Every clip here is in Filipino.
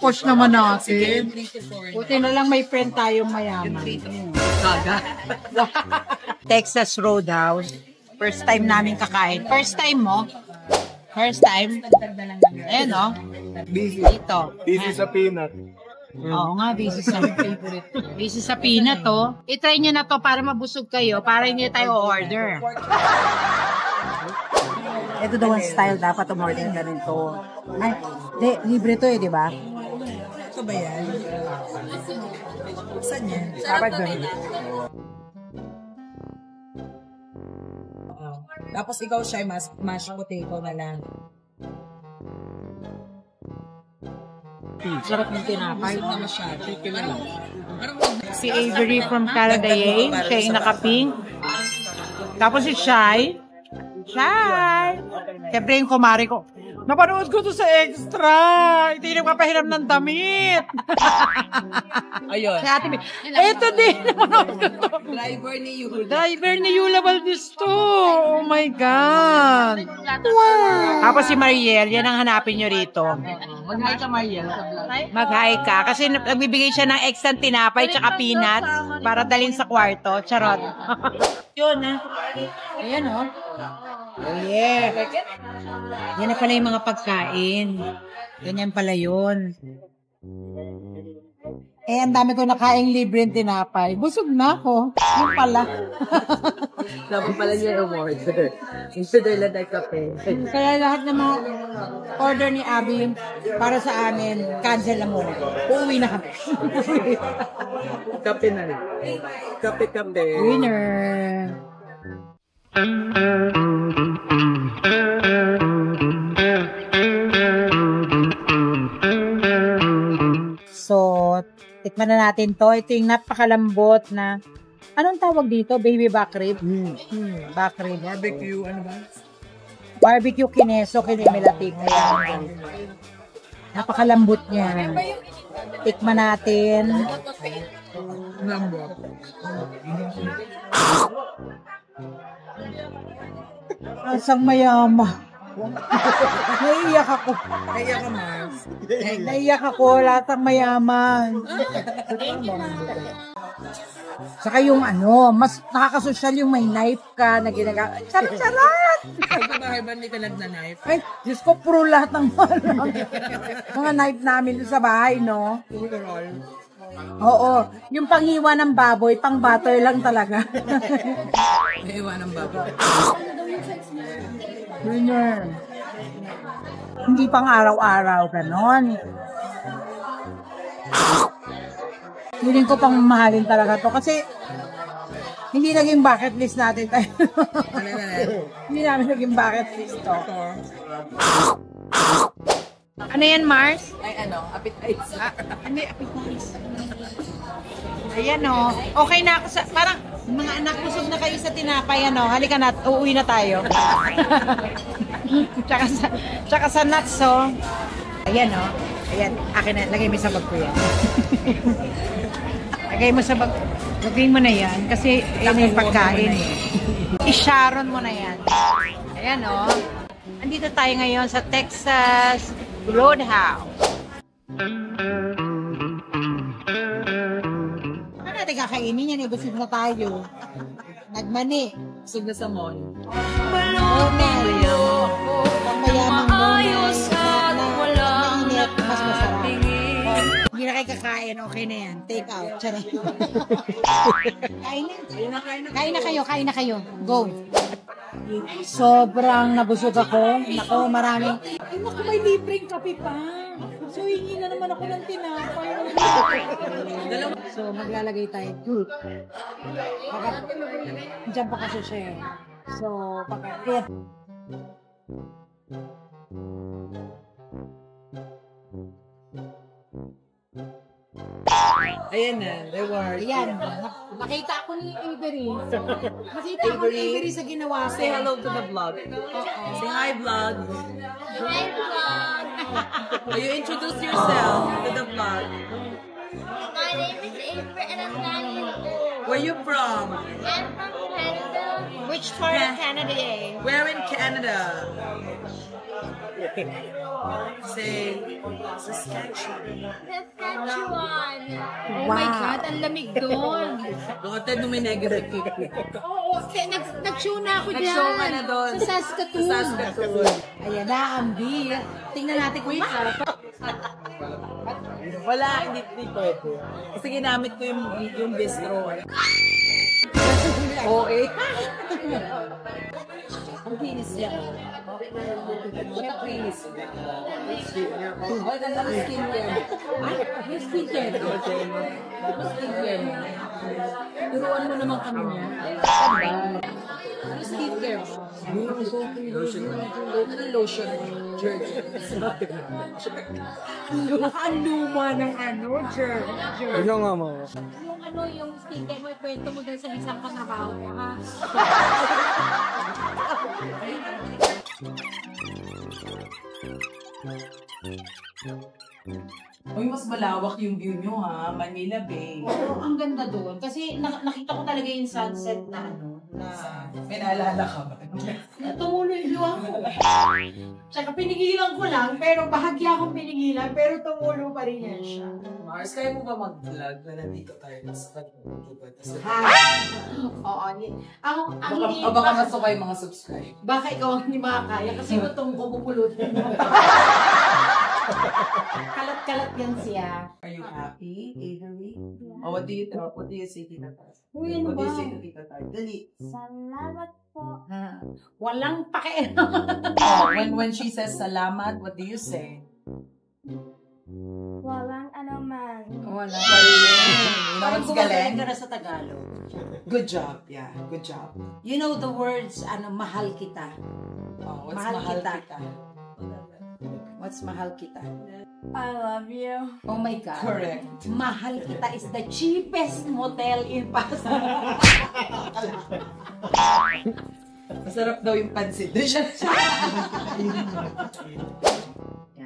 push naman natin. Buti na lang may friend tayong mayaman. Gaga. Texas Roadhouse. First time namin kakain. First time mo? First time? Ayan o. Busy. Dito. Busy sa peanut. Oo nga, busy sa favorite. Busy sa peanut to. I-try nyo na to para mabusog kayo, para hindi tayo order. Ito daw ang style, dapat umorder ka rin to. Ay, di, libre to eh, di ba? Ito ba yan? Saan yan? Dapat doon. Tapos ikaw siya, mashed potato na lang. Sarap ng tinapay. Na masyado. Si Avery from Canada, siya yung naka-pink. Tapos si Shai. Siyempre yung kumari ko. Napanood ko to sa Extra. Hindi nagpapahiram ng damit. Ayun. Si Ate May. Eto din. Napanood ko to. Driver ni Yula Valdez to. Oh my God. Wow. Tapos si Mariel, yan ang hanapin nyo rito. Mag-hi ka, Mariel. Mag-hi ka. Kasi nagbibigay siya ng extra tinapay tsaka peanut para dalhin sa kwarto. Charot. Yun ha. Ayan o. Oh yeah. Yan na pala yung mga pagkain. Ganyan pala yun. Eh, ang dami ko nakaing libre yung tinapay. Busog na ako. Yung pala. Dapat pala niya yung order. Consider lang na kape. Kaya lahat ng mga order ni Abby para sa amin, cancel na muna. Uuwi na kami. Kape na lang. Kape. Winner. So, tikman na natin to. Ito yung napakalambot na, anong tawag dito? Baby back rib? Back rib. Barbecue, ano ba? Barbecue kineso, kinimilatik. Ayan. Napakalambot niya. Tikman natin. Lambot. Asang mayama. Naiiyak ako. Naiyak ka, Mars. Naiiyak ako. Lasang mayaman. Saka yung ano, mas nakakasosyal yung may knife ka na ginagawa. Sarap-sarap! Pagkabahay ba hindi ka nagnanife? Ay, Diyos ko, puro lahat ng mga knife namin sa bahay, no? Oo. Yung panghiwa ng baboy, pang butter lang talaga. Naiwa ng baboy. Winner. Hindi pang araw-araw, ganon. Feeling ko pang mahalin talaga to kasi hindi naging bucket list natin tayo. Hindi namin naging bucket list to. Ano yan, Mars? Ay, ano? Appetizer. Ano yung appetizer? Ayan o. Okay na ako sa, parang, mga anak, busog na kayo sa tinapay, ano? Halika na, uuwi na tayo. tsaka sa nuts, o. Ayan o. Ayan, akin na, lagay mo sa bag ko yan. Lagay mo sa bag, lagay mo na yan, kasi yan yung pagkain. I-sharon mo na yan. Ayan o. Andito tayo ngayon sa Texas Roadhouse. Ano natin kakainin yan? Busog na tayo. Nagmani. Busog na sa mall. Pang mayamang bonus. Mainit, mas masarap. Hindi na kayo kakain, okay na yan. Take out. Charot. Kain na kayo. Go. Sobrang nabusog ako. Nako, maraming. Ay, naku, may libreng kape pa. So, hingi na naman ako ng tinapay. So, maglalagay tayo. Diyan pa kasi siya. So, pagka... Ayan na, reward. Ayan, nakita ko ni Avery. Nakita ko ni Avery sa ginawa ko. Say hello to the vlog. Say hi, vlog. Hi, vlog. Will you introduce yourself to the vlog? My name is Avery and I'm 9 years old. Where you from? I'm from Canada. Which part of Canada? Where in Canada? Saskatchewan. Oh my God, ang lamig doon. Doon nung may negative 50. Oo, nag-show na ako dyan. Nag-show ka na doon. Sa Saskatoon. Sa Saskatoon. Ayan na, ang beer. Tingnan natin kung Wala, hindi pwede. Kasi ginamit ko yung bistro. Oo eh. Ang kinis niya. Kinis. Wala na lang skincare. Ay, yung skincare. Yung skincare. Turuan mo naman kami niya. Yung skincare. Lotion. Lotion. ang luma ng Jer. Ano nga mo? Yung skincare mo, kwento mo dun sa isang kanabaho mo, ha? Uy, mas malawak yung view nyo ha. Manila Bay. Oo, ang ganda doon. Kasi nakita ko talaga yung sunset na May naalala ka ba? tumulo yung luha ko. Tsaka pinigilan ko lang, pero bahagya akong pinigilan, pero tumulo pa rin yan siya. Mars, kaya mo ba mag-vlog na nandito tayo sa YouTube? Oo, ang hindi, Baka masukay mga subscribe. baka ikaw ang hindi makakaya kasi matong pupulutin mo. Kalat-kalat yan siya. Are you happy, Avery? Oh, what do you say, Tita Taz? Uy, ano What do you ba? say to Tita Taz? Dali. Salamat po. Walang pakialam. Oh, when she says salamat, what do you say? Walang anuman. Wala. Nawats galing? ka na sa Tagalog. Good job, yeah. Good job. You know the words, mahal kita. Oh, what's Mahal mahal kita. kita? What's mahal kita? I love you. Oh my God. Correct. Mahal kita is the cheapest motel in Pasay. Masarap daw yung pansit. Doon siya.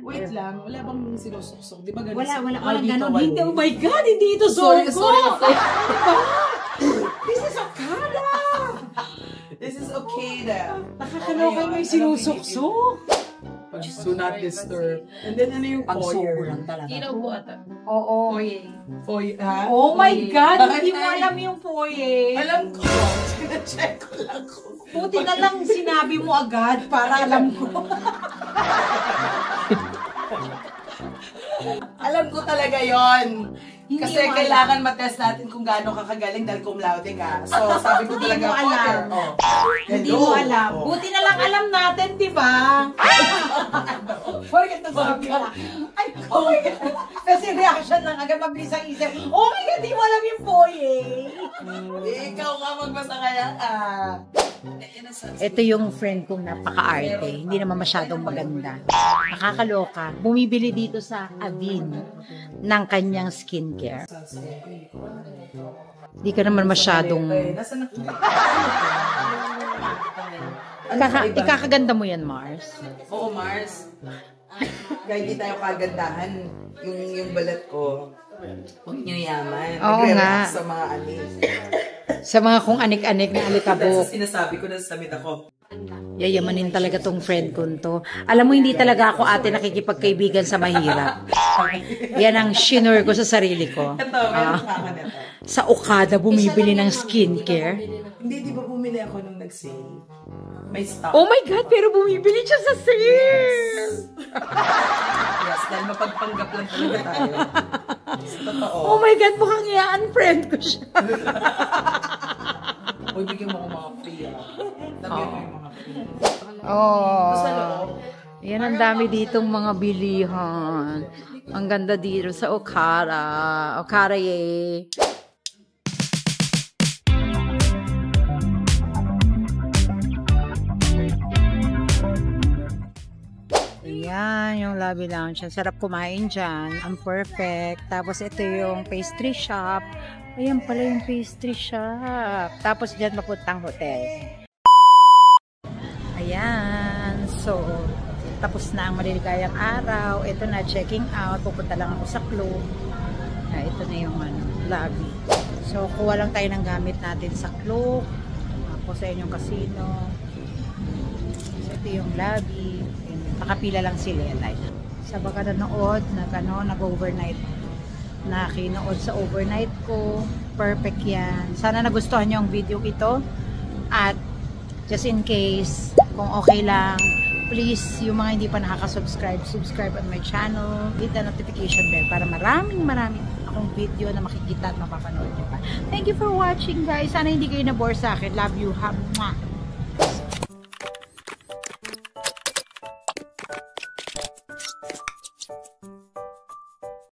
Wait lang, wala bang sinusuksok? Di ba ganun? Walang ganon. Hindi, oh my God, hindi ito Sorry. Diba? This is Okada. This is okay na. Nakakaloka may sinusuksok. Do not disturb. And then ano yung foyer? Talaga. Ilaw po ata. Oo. Foyer, ha? Oh my God, Bakit hindi mo ay- alam yung foyer. Alam ko. Sinacheck ko lang ko. Buti na lang sinabi mo agad para alam ko. Alam ko talaga yon. Hindi Kasi mo kailangan matest natin kung gaano kakagaling dahil cum laude ka. So, sabi ko Hindi talaga, mo alam. foyer. Oh. Hindi Hello. mo alam. Oh. Buti na lang alam natin, di ba? Forget na sabi ka. Ay, oh my God. Kasi reaction lang agad mabilis ang isip. Oh my God, di mo alam yung foyer. Ikaw nga magbasa kaya ka. Ito yung friend kong napaka-arte. Hindi naman masyadong maganda. Nakakaloka. Bumibili dito sa Avin ng kanyang skincare. Hindi ka naman masyadong... Nasaan Ikakaganda mo yan, Mars. Oo, Mars. Kaya hindi tayo kagandahan. Yung balat ko. Huwag niyo yaman. Oo Nagre-react nga. sa mga anis. Sa mga kung anik-anik na Dahil alikabok. sa sinasabi ko na samit ako. Yayamanin talaga tong friend ko to. Alam mo, hindi talaga ako ate nakikipagkaibigan sa mahirap. Yan ang shinur ko sa sarili ko. Ito, meron pa ako nito. Sa Okada, bumibili ng skincare. Hindi, di ba bumili ako nung nag-sale? May stock. Oh my God, pero bumibili siya sa sale! Yes, dahil mapagpanggap lang talaga tayo. Sa totoo. Oh my God, mukhang i-unfriend ko siya. Uy, bigyan mo ko mga free. Sabihan mo yung mga free. Oh. Sa loob. Yan ang dami ditong mga bilihan. Ang ganda dito sa Okada. Okada, yay! Ayan, yung lobby lounge. Ang sarap kumain dyan. Ang perfect. Tapos ito yung pastry shop. Ayan pala yung pastry shop. Tapos dyan mapuntang hotel. Ayan. So, tapos na ang maliligayang araw. Ito na, checking out. Pupunta lang ako sa club. Ito na yung lobby. So, kuha lang tayo ng gamit natin sa club. Ako sa inyong casino. So, ito yung lobby. Ayan. Nakapila lang si Lelay. Sa baka nanood, nag-overnight. Nakinood sa overnight ko. Perfect yan. Sana nagustuhan nyo ang video ito. At just in case, kung okay lang, please, yung mga hindi pa nakaka-subscribe, subscribe on my channel. Hit the notification bell para maraming akong video na makikita at mapapanood nyo pa. Thank you for watching, guys. Sana hindi kayo na-bore sa akin. Love you. Mwah.